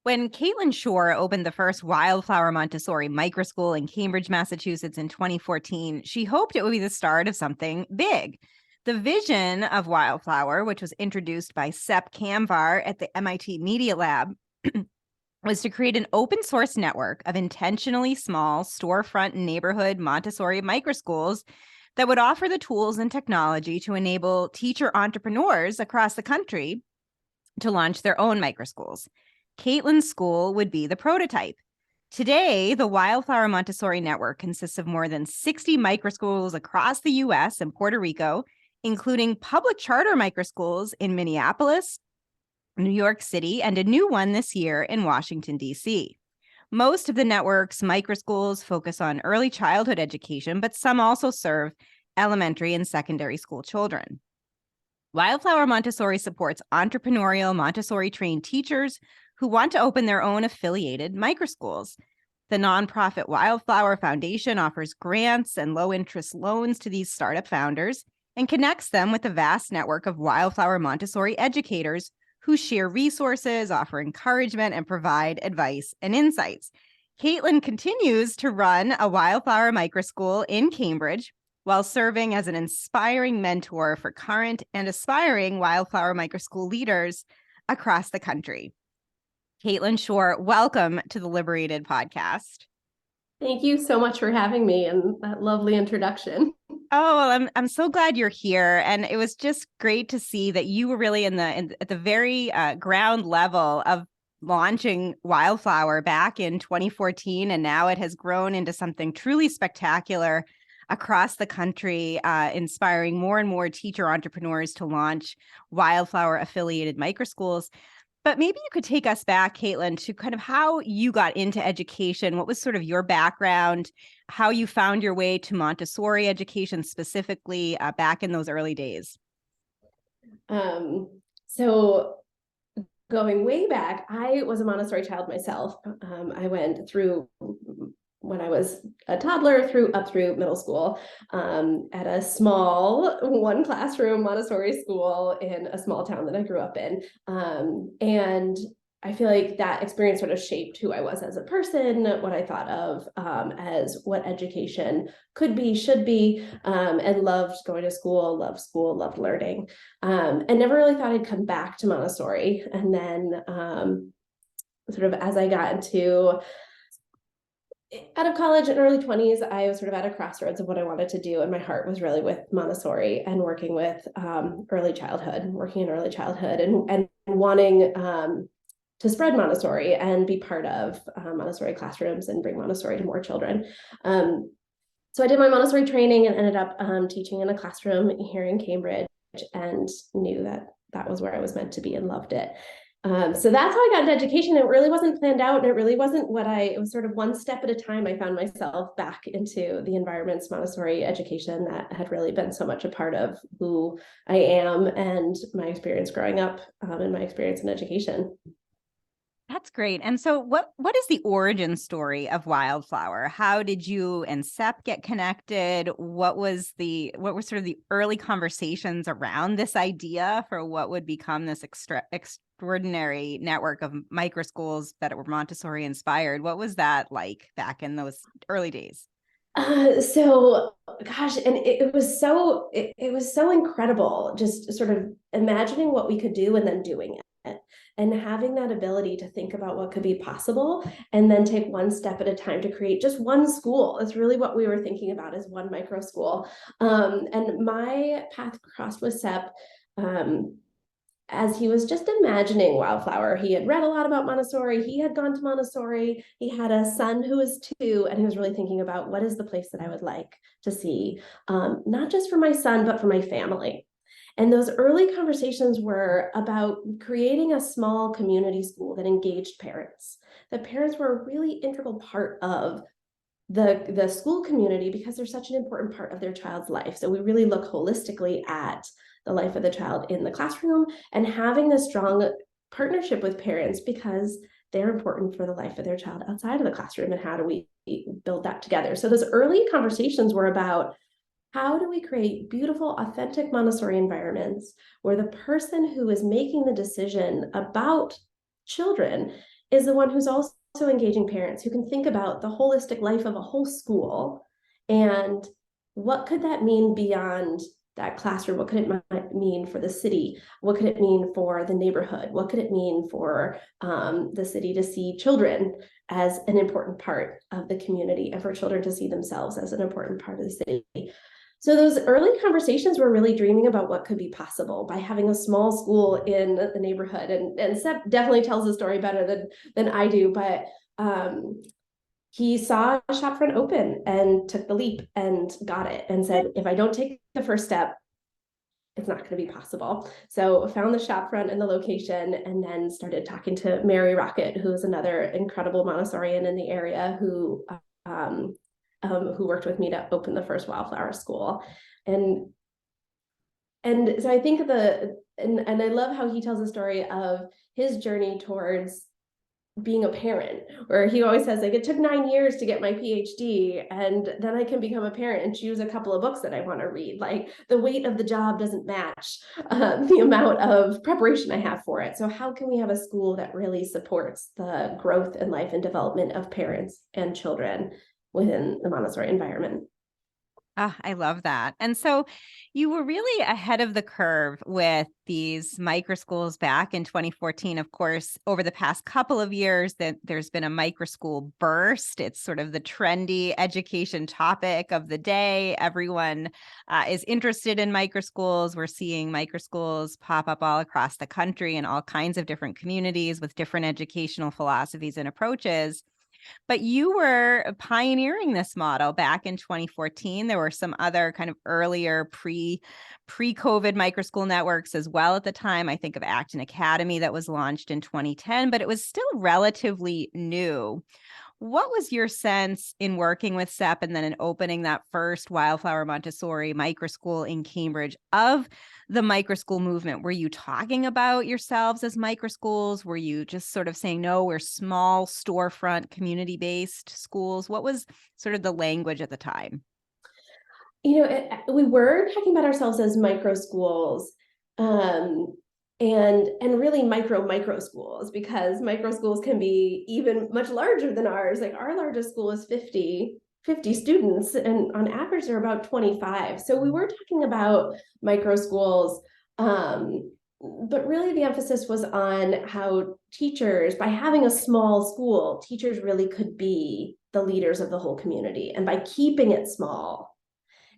When Katelyn Shore opened the first Wildflower Montessori Microschool in Cambridge, Massachusetts in 2014, she hoped it would be the start of something big. The vision of Wildflower, which was introduced by Sepp Kamvar at the MIT Media Lab, was to create an open source network of intentionally small storefront neighborhood Montessori microschools that would offer the tools and technology to enable teacher entrepreneurs across the country to launch their own microschools. Katelyn's school would be the prototype. Today, the Wildflower Montessori Network consists of more than 60 microschools across the U.S. and Puerto Rico, including public charter microschools in Minneapolis, New York City, and a new one this year in Washington, D.C. Most of the network's microschools focus on early childhood education, but some also serve elementary and secondary school children. Wildflower Montessori supports entrepreneurial Montessori-trained teachers who want to open their own affiliated microschools. The nonprofit Wildflower Foundation offers grants and low-interest loans to these startup founders and connects them with a vast network of Wildflower Montessori educators who share resources, offer encouragement, and provide advice and insights. Katelyn continues to run a Wildflower Microschool in Cambridge while serving as an inspiring mentor for current and aspiring Wildflower Microschool leaders across the country. Katelyn Shore, welcome to the Liberated podcast. Thank you so much for having me and that lovely introduction. Oh, well, I'm so glad you're here, and it was just great to see that you were really at the very ground level of launching Wildflower back in 2014, and now it has grown into something truly spectacular across the country, inspiring more and more teacher entrepreneurs to launch Wildflower affiliated microschools. But maybe you could take us back, Katelyn, to kind of how you got into education. What was sort of your background, how you found your way to Montessori education specifically back in those early days? So going way back, I was a Montessori child myself. I went through, when I was a toddler, up through middle school at a small one classroom Montessori school in a small town that I grew up in. And I feel like that experience sort of shaped who I was as a person, what I thought of as what education could be, should be, and loved going to school, loved learning, and never really thought I'd come back to Montessori. And then sort of as I got out of college and early 20s, I was sort of at a crossroads of what I wanted to do. And my heart was really with Montessori and working with early childhood and wanting to spread Montessori and be part of Montessori classrooms and bring Montessori to more children. So I did my Montessori training and ended up teaching in a classroom here in Cambridge and knew that that was where I was meant to be and loved it. So that's how I got into education. It really wasn't planned out, and it really wasn't it was sort of one step at a time. I found myself back into the environments, Montessori education, that had really been so much a part of who I am and my experience growing up and my experience in education. That's great. And so what is the origin story of Wildflower? How did you and Sepp get connected? What were sort of the early conversations around this idea for what would become this extraordinary network of microschools that were Montessori inspired? What was that like back in those early days? So gosh, and it was so incredible, just sort of imagining what we could do and then doing it, and having that ability to think about what could be possible and then take one step at a time to create just one school. That's really what we were thinking about, is one micro school. And my path crossed with Sepp as he was just imagining Wildflower. He had read a lot about Montessori. He had gone to Montessori. He had a son who was 2, and he was really thinking about what is the place that I would like to see, not just for my son, but for my family. And those early conversations were about creating a small community school that engaged parents. The parents were a really integral part of the school community because they're such an important part of their child's life. So we really look holistically at the life of the child in the classroom and having this strong partnership with parents because they're important for the life of their child outside of the classroom. And how do we build that together? So those early conversations were about, how do we create beautiful, authentic Montessori environments where the person who is making the decision about children is the one who's also engaging parents, who can think about the holistic life of a whole school and what could that mean beyond that classroom? What could it mean for the city? What could it mean for the neighborhood? What could it mean for the city to see children as an important part of the community, and for children to see themselves as an important part of the city? So those early conversations were really dreaming about what could be possible by having a small school in the neighborhood. And Seth definitely tells the story better than I do, but he saw a shopfront open and took the leap and got it and said, if I don't take the first step, it's not going to be possible. So found the shopfront and the location, and then started talking to Mary Rocket, who is another incredible Montessorian in the area, who worked with me to open the first Wildflower school. And so I think and I love how he tells the story of his journey towards being a parent, where he always says, like, it took 9 years to get my PhD, and then I can become a parent and choose a couple of books that I want to read. Like, the weight of the job doesn't match the amount of preparation I have for it. So how can we have a school that really supports the growth and life and development of parents and children within the Montessori environment? Ah, I love that. And so you were really ahead of the curve with these microschools back in 2014. Of course, over the past couple of years, that there's been a microschool burst. It's sort of the trendy education topic of the day. Everyone is interested in microschools. We're seeing microschools pop up all across the country in all kinds of different communities with different educational philosophies and approaches. But you were pioneering this model back in 2014. There were some other kind of earlier pre-COVID microschool networks as well at the time. I think of Acton Academy that was launched in 2010, but it was still relatively new. What was your sense in working with SEP and then in opening that first Wildflower Montessori microschool in Cambridge of the microschool movement? Were you talking about yourselves as microschools? Were you just sort of saying, no, we're small storefront community-based schools? What was sort of the language at the time? We were talking about ourselves as micro schools, and really micro schools, because micro schools can be even much larger than ours. Like, our largest school is 50 students, and on average they're about 25. So we were talking about micro schools, but really the emphasis was on how teachers, by having a small school, teachers really could be the leaders of the whole community. And by keeping it small,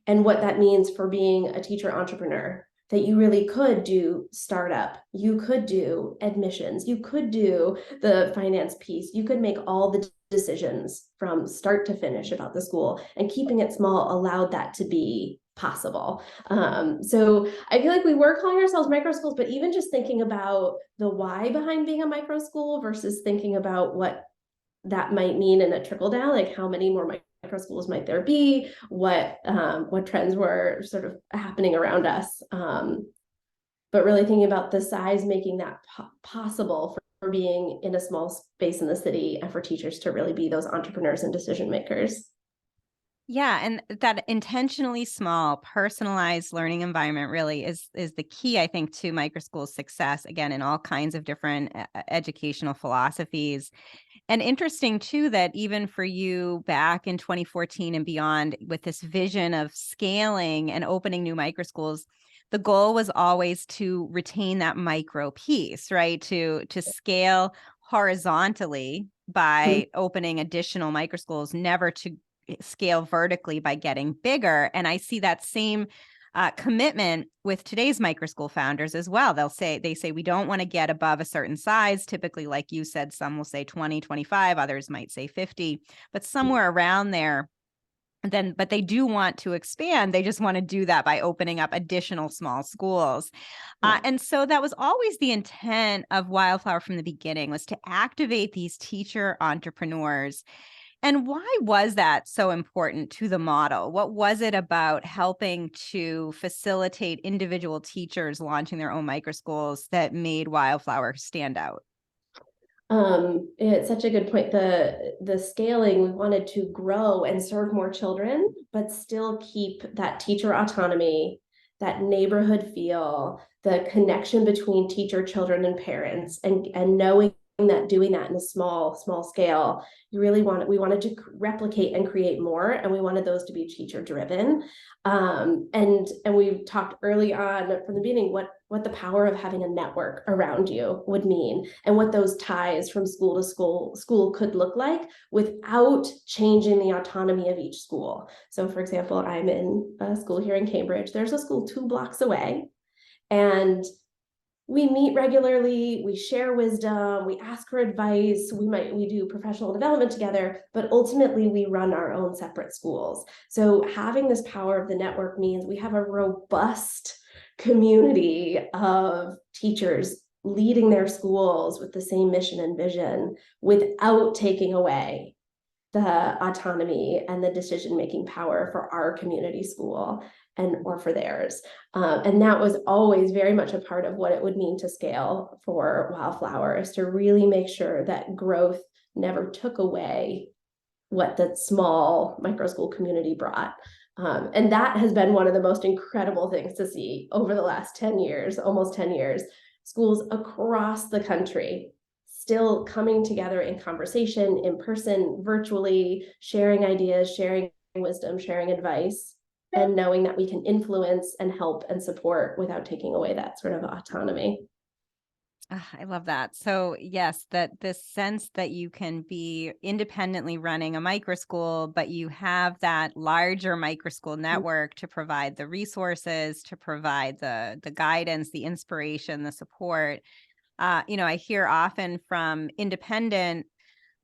and what that means for being a teacher entrepreneur, that you really could do startup, you could do admissions, you could do the finance piece, you could make all the decisions from start to finish about the school, and keeping it small allowed that to be possible. So I feel like we were calling ourselves micro schools, but even just thinking about the why behind being a micro school versus thinking about what that might mean in a trickle down, like how many more micro schools might there be, what trends were sort of happening around us, but really thinking about the size, making that possible for being in a small space in the city, and for teachers to really be those entrepreneurs and decision makers. Yeah, and that intentionally small, personalized learning environment really is the key, I think, to microschool success, again, in all kinds of different educational philosophies. And interesting, too, that even for you back in 2014 and beyond, with this vision of scaling and opening new microschools, the goal was always to retain that micro piece, right? To scale horizontally by opening additional microschools, never to scale vertically by getting bigger. And I see that same commitment with today's microschool founders as well. They say we don't want to get above a certain size. Typically, like you said, some will say 20, 25, others might say 50, but somewhere around there. But they do want to expand. They just want to do that by opening up additional small schools. And so that was always the intent of Wildflower from the beginning, was to activate these teacher entrepreneurs. And why was that so important to the model? What was it about helping to facilitate individual teachers launching their own microschools that made Wildflower stand out? It's such a good point. The scaling, we wanted to grow and serve more children, but still keep that teacher autonomy, that neighborhood feel, the connection between teacher, children, and parents, and knowing doing that in a small scale, we wanted to replicate and create more, and we wanted those to be teacher driven. And we talked early on from the beginning what the power of having a network around you would mean, and what those ties from school to school could look like without changing the autonomy of each school. So for example, I'm in a school here in Cambridge. There's a school 2 blocks away, and we meet regularly, we share wisdom, we ask for advice, we do professional development together, but ultimately we run our own separate schools. So having this power of the network means we have a robust community of teachers leading their schools with the same mission and vision without taking away the autonomy and the decision-making power for our community school or for theirs. And that was always very much a part of what it would mean to scale for Wildflower, is to really make sure that growth never took away what the small microschool community brought. And that has been one of the most incredible things to see over the last 10 years, almost 10 years, schools across the country still coming together in conversation, in person, virtually, sharing ideas, sharing wisdom, sharing advice, and knowing that we can influence and help and support without taking away that sort of autonomy. I love that. So yes, that this sense that you can be independently running a microschool, but you have that larger microschool network to provide the resources, to provide the guidance, the inspiration, the support. I hear often from independent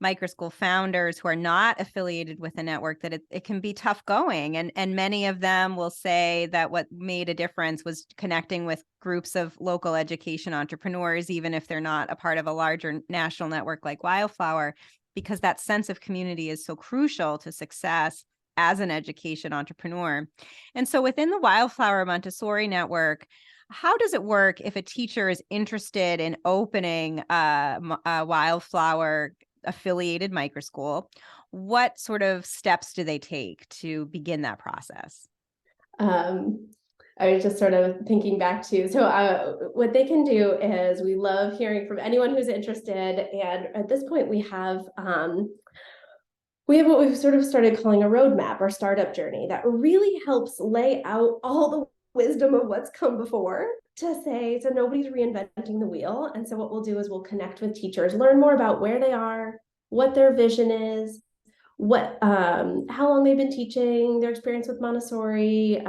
microschool founders who are not affiliated with a network that it can be tough going. And many of them will say that what made a difference was connecting with groups of local education entrepreneurs, even if they're not a part of a larger national network like Wildflower, because that sense of community is so crucial to success as an education entrepreneur. And so within the Wildflower Montessori network, how does it work if a teacher is interested in opening a Wildflower affiliated microschool? What sort of steps do they take to begin that process? I was just sort of thinking back to, what they can do is, we love hearing from anyone who's interested. And at this point we have what we've sort of started calling a roadmap, or startup journey, that really helps lay out all the wisdom of what's come before, to say, so nobody's reinventing the wheel. And so what we'll do is we'll connect with teachers, learn more about where they are, what their vision is, how long they've been teaching, their experience with Montessori.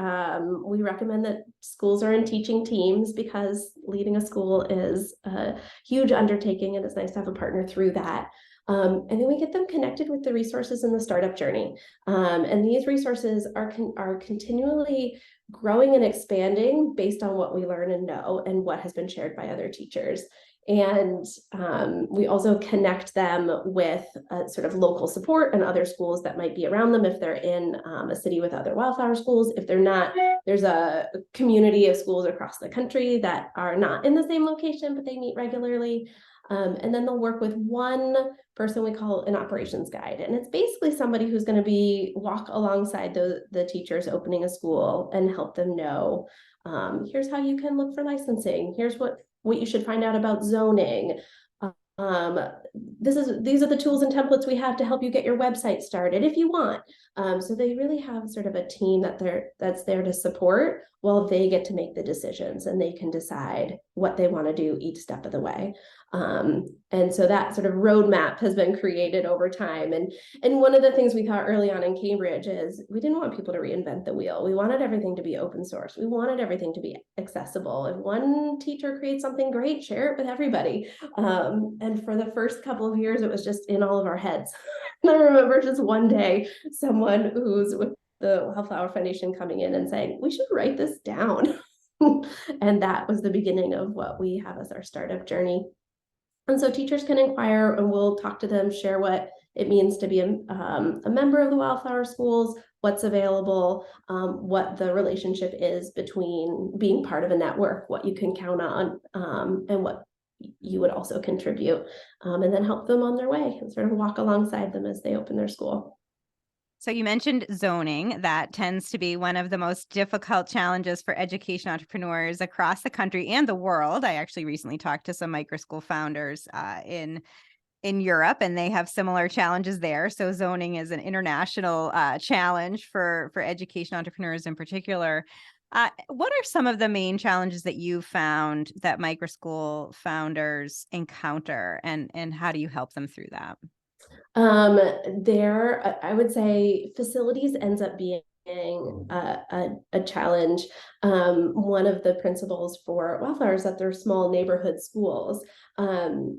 We recommend that schools are in teaching teams, because leading a school is a huge undertaking, and it's nice to have a partner through that. And then we get them connected with the resources in the startup journey. And these resources are continually growing and expanding based on what we learn and know, and what has been shared by other teachers. And we also connect them with sort of local support and other schools that might be around them, if they're in a city with other Wildflower schools. If they're not, there's a community of schools across the country that are not in the same location, but they meet regularly. And then they'll work with one person we call an operations guide. And it's basically somebody who's going to walk alongside the teachers opening a school, and help them know, here's how you can look for licensing. Here's what you should find out about zoning. These are the tools and templates we have to help you get your website started if you want. So they really have sort of a team that's there to support, while they get to make the decisions, and they can decide what they want to do each step of the way. And so that sort of roadmap has been created over time. And one of the things we thought early on in Cambridge is, we didn't want people to reinvent the wheel. We wanted everything to be open source. We wanted everything to be accessible. If one teacher creates something great, share it with everybody. And for the first couple of years, it was just in all of our heads. And I remember just one day, someone who's with the Wildflower Foundation coming in and saying, we should write this down. And that was the beginning of what we have as our startup journey. And so teachers can inquire, and we'll talk to them, share what it means to be a member of the Wildflower schools, what's available, what the relationship is between being part of a network, what you can count on, and what you would also contribute, and then help them on their way, and sort of walk alongside them as they open their school. So you mentioned zoning. That tends to be one of the most difficult challenges for education entrepreneurs across the country and the world. I actually recently talked to some microschool founders in Europe, and they have similar challenges there. So zoning is an international challenge for education entrepreneurs in particular. What are some of the main challenges that you found that microschool founders encounter, and how do you help them through that? I would say facilities ends up being a challenge. One of the principles for Wildflower is that they're small neighborhood schools. And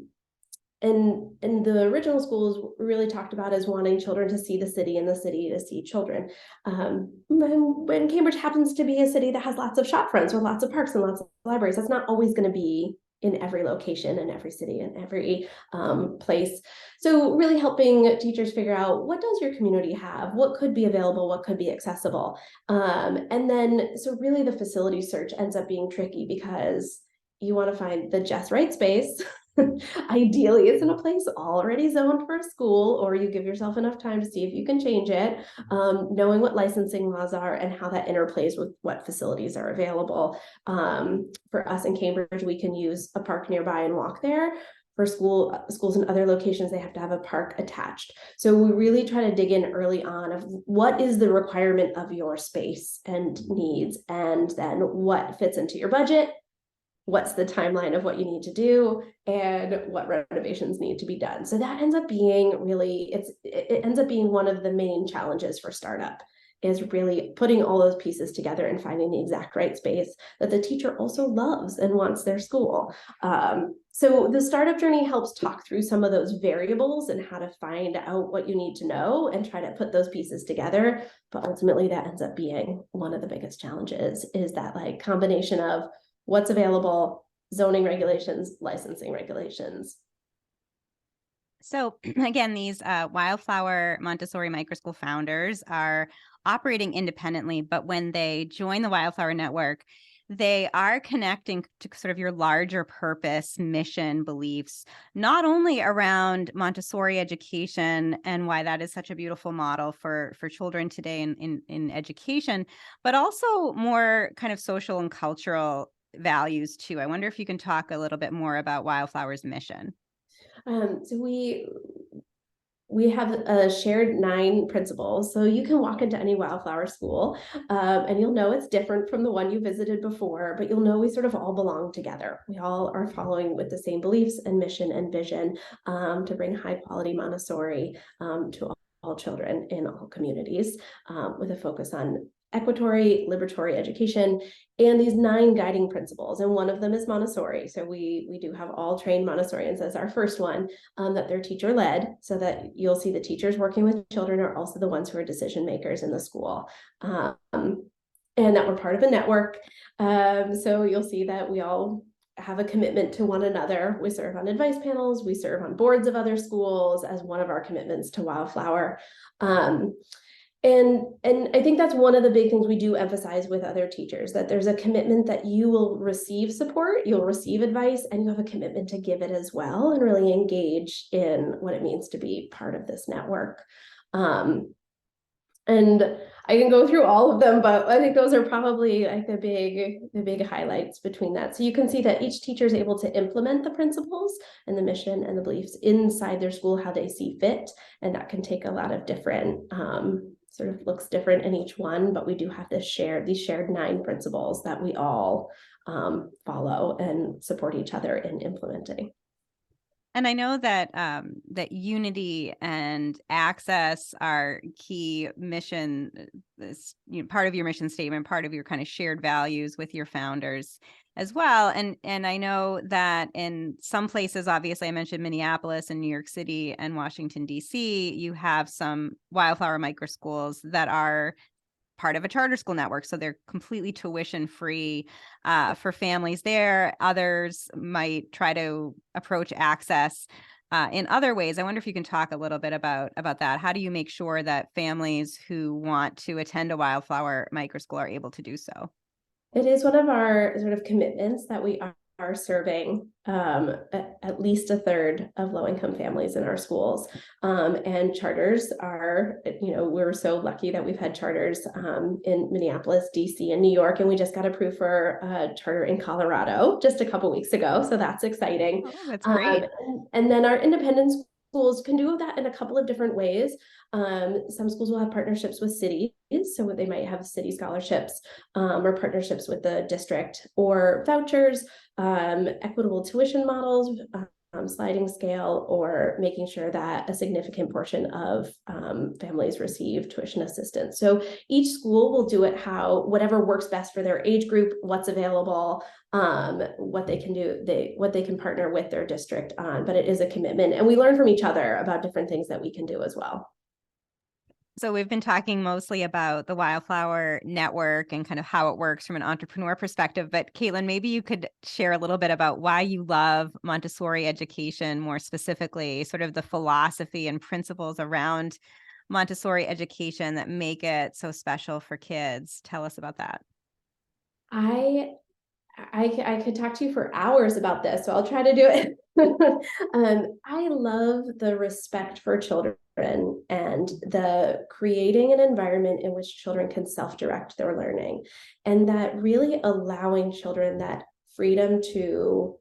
the original schools really talked about as wanting children to see the city and the city to see children. When Cambridge happens to be a city that has lots of shop fronts with lots of parks and lots of libraries, that's not always going to be in every location, in every city, in every place. So really helping teachers figure out, what does your community have? What could be available? What could be accessible? And then, so really the facility search ends up being tricky because you want to find the just right space. Ideally, it's in a place already zoned for a school, or you give yourself enough time to see if you can change it, knowing what licensing laws are and how that interplays with what facilities are available. For us in Cambridge, we can use a park nearby and walk there. For schools in other locations, they have to have a park attached. So we really try to dig in early on of what is the requirement of your space and needs, and then what fits into your budget, what's the timeline of what you need to do, and what renovations need to be done. So that ends up being really, it ends up being one of the main challenges for startup, is really putting all those pieces together and finding the exact right space that the teacher also loves and wants their school. So the startup journey helps talk through some of those variables and how to find out what you need to know and try to put those pieces together. But ultimately that ends up being one of the biggest challenges, is that like combination of what's available, zoning regulations, licensing regulations. So again, these Wildflower Montessori Microschool founders are operating independently, but when they join the Wildflower Network, they are connecting to sort of your larger purpose, mission, beliefs, not only around Montessori education and why that is such a beautiful model for children today in education, but also more kind of social and cultural values too. I wonder if you can talk a little bit more about Wildflower's mission. So we have shared 9 principles. So you can walk into any Wildflower school and you'll know it's different from the one you visited before, but you'll know we sort of all belong together. We all are following with the same beliefs and mission and vision to bring high quality Montessori to all children in all communities, with a focus on equitable, liberatory education, and these 9 guiding principles. And one of them is Montessori. So we do have all trained Montessorians as our first one, that they're teacher led, so that you'll see the teachers working with children are also the ones who are decision makers in the school. And that we're part of a network. So you'll see that we all have a commitment to one another. We serve on advice panels, we serve on boards of other schools as one of our commitments to Wildflower. And I think that's one of the big things we do emphasize with other teachers, that there's a commitment that you will receive support, you'll receive advice, and you have a commitment to give it as well, and really engage in what it means to be part of this network. And I can go through all of them, but I think those are probably like the big highlights between that. So you can see that each teacher is able to implement the principles and the mission and the beliefs inside their school how they see fit, and that can take a lot of different sort of looks different in each one, but we do have these shared 9 principles that we all follow and support each other in implementing. And I know that that unity and access are key mission, part of your mission statement, part of your kind of shared values with your founders as well. And I know that in some places, obviously, I mentioned Minneapolis and New York City and Washington, D.C., you have some Wildflower Microschools that are part of a charter school network. So they're completely tuition free for families there. Others might try to approach access in other ways. I wonder if you can talk a little bit about that. How do you make sure that families who want to attend a Wildflower Microschool are able to do so? It is one of our sort of commitments that we are are serving at least a third of low-income families in our schools. And charters are, we're so lucky that we've had charters in Minneapolis, DC, and New York, and we just got approved for a charter in Colorado just a couple weeks ago. So that's exciting. Oh, that's great. And then our independent schools can do that in a couple of different ways. Some schools will have partnerships with cities, so they might have city scholarships or partnerships with the district, or vouchers, equitable tuition models, sliding scale, or making sure that a significant portion of families receive tuition assistance. So each school will do it whatever works best for their age group, what's available, what they can do, what they can partner with their district on. But it is a commitment, and we learn from each other about different things that we can do as well. So we've been talking mostly about the Wildflower Network and kind of how it works from an entrepreneur perspective. But Katelyn, maybe you could share a little bit about why you love Montessori education, more specifically, sort of the philosophy and principles around Montessori education that make it so special for kids. Tell us about that. I could talk to you for hours about this, so I'll try to do it. I love the respect for children and the creating an environment in which children can self-direct their learning, and that really allowing children that freedom to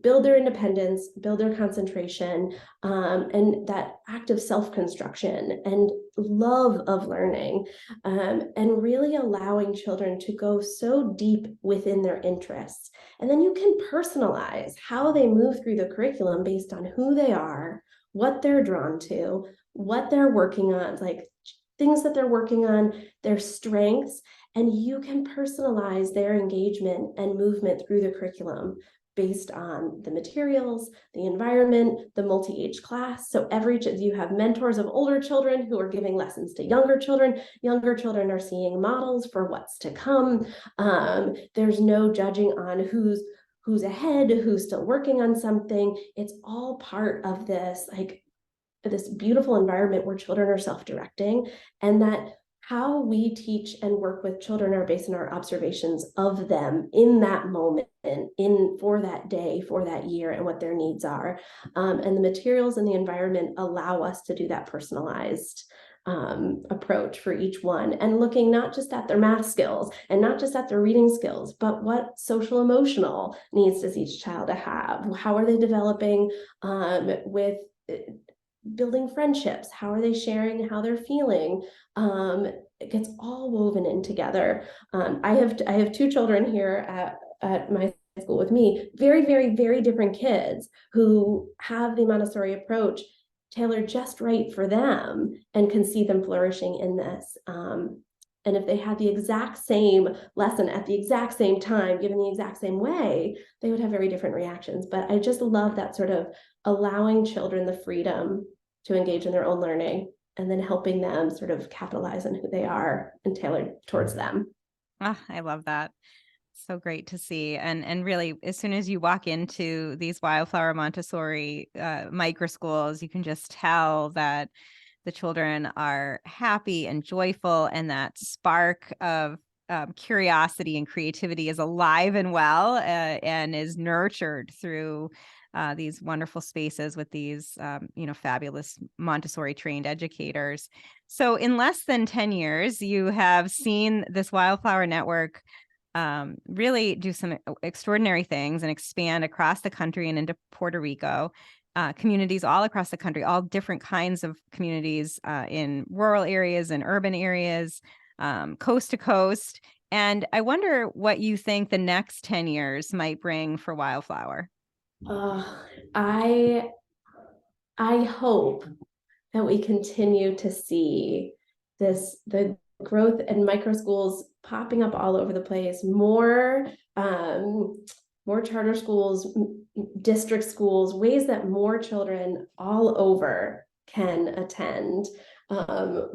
build their independence, build their concentration, and that active self-construction and love of learning, and really allowing children to go so deep within their interests. And then you can personalize how they move through the curriculum based on who they are, what they're drawn to, what they're working on, like things that they're working on, their strengths, and you can personalize their engagement and movement through the curriculum based on the materials, the environment, the multi-age class. So you have mentors of older children who are giving lessons to younger children. Younger children are seeing models for what's to come. There's no judging on who's ahead, who's still working on something. It's all part of this, like this beautiful environment where children are self-directing, and that how we teach and work with children are based on our observations of them in that moment, for that day, for that year, and what their needs are. And the materials and the environment allow us to do that personalized approach for each one, and looking not just at their math skills and not just at their reading skills, but what social emotional needs does each child have? How are they developing with building friendships? How are they sharing how they're feeling? It gets all woven in together. I have two children here at my school with me, very, very, very different kids who have the Montessori approach tailored just right for them and can see them flourishing in this. And if they had the exact same lesson at the exact same time, given the exact same way, they would have very different reactions. But I just love that sort of allowing children the freedom to engage in their own learning, and then helping them sort of capitalize on who they are and tailored towards them. I love that. So great to see. And really, as soon as you walk into these Wildflower Montessori microschools, you can just tell that the children are happy and joyful, and that spark of curiosity and creativity is alive and well, and is nurtured through these wonderful spaces with these, fabulous Montessori trained educators. So in less than 10 years, you have seen this Wildflower Network really do some extraordinary things and expand across the country and into Puerto Rico. Communities all across the country, all different kinds of communities in rural areas and urban areas, coast to coast. And I wonder what you think the next 10 years might bring for Wildflower. I hope that we continue to see the growth and microschools popping up all over the place, more charter schools, district schools, ways that more children all over can attend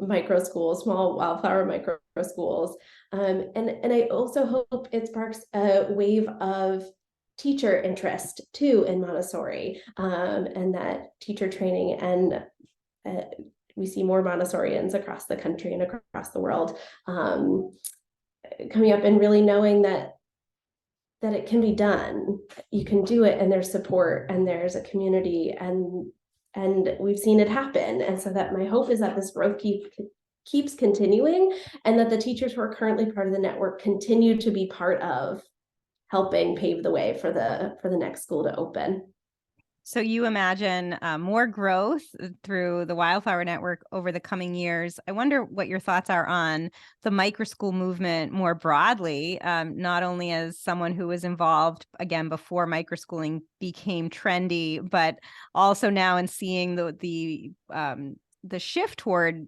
micro schools, small Wildflower micro schools. And I also hope it sparks a wave of teacher interest too in Montessori, and that teacher training, and we see more Montessorians across the country and across the world coming up, and really knowing that it can be done. You can do it, and there's support, and there's a community, and we've seen it happen. And so that my hope is that this growth keeps continuing, and that the teachers who are currently part of the network continue to be part of helping pave the way for the next school to open. So you imagine more growth through the Wildflower Network over the coming years. I wonder what your thoughts are on the microschool movement more broadly, not only as someone who was involved, again, before microschooling became trendy, but also now in seeing the shift toward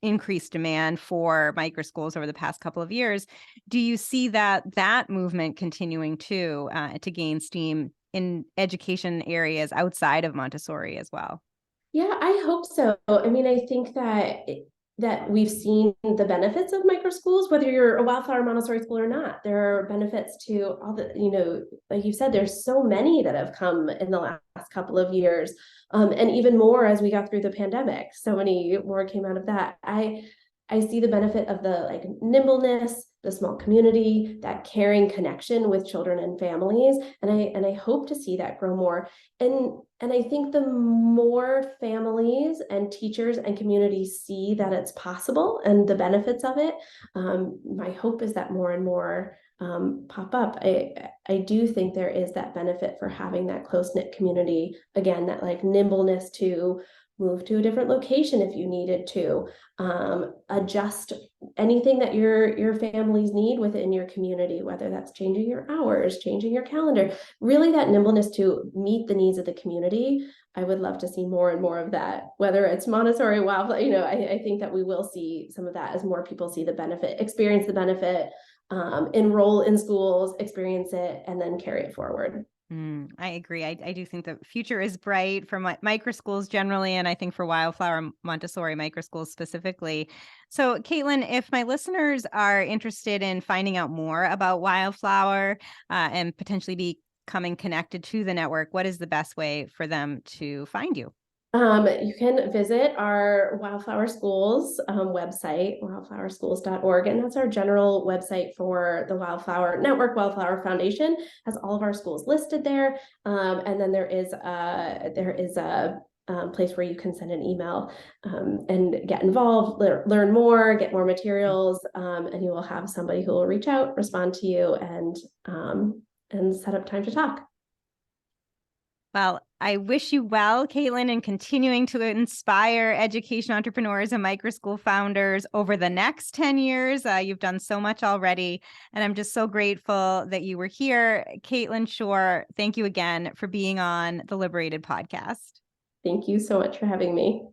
increased demand for microschools over the past couple of years. Do you see that movement continuing to gain steam in education areas outside of Montessori as well? Yeah, I hope so. I mean, I think that we've seen the benefits of microschools, whether you're a Wildflower Montessori school or not. There are benefits to all the, like you said, there's so many that have come in the last couple of years, and even more as we got through the pandemic. So many more came out of that. I see the benefit of the like nimbleness, the small community, that caring connection with children and families, and I hope to see that grow more. And I think the more families and teachers and communities see that it's possible and the benefits of it, my hope is that more and more pop up. I do think there is that benefit for having that close-knit community, again, that like nimbleness to move to a different location if you needed to, adjust anything that your families need within your community, whether that's changing your hours, changing your calendar, really that nimbleness to meet the needs of the community. I would love to see more and more of that, whether it's Montessori, Wildflower, I think that we will see some of that as more people see the benefit, experience the benefit, enroll in schools, experience it, and then carry it forward. I agree. I do think the future is bright for microschools generally, and I think for Wildflower Montessori microschools specifically. So, Katelyn, if my listeners are interested in finding out more about Wildflower and potentially becoming connected to the network, what is the best way for them to find you? You can visit our Wildflower Schools website, wildflowerschools.org, and that's our general website for the Wildflower Network. Wildflower Foundation has all of our schools listed there, and then there is a place where you can send an email and get involved, learn more, get more materials, and you will have somebody who will reach out, respond to you, and set up time to talk. Well, I wish you well, Katelyn, in continuing to inspire education entrepreneurs and microschool founders over the next 10 years. You've done so much already, and I'm just so grateful that you were here. Katelyn Shore, thank you again for being on the Liberated podcast. Thank you so much for having me.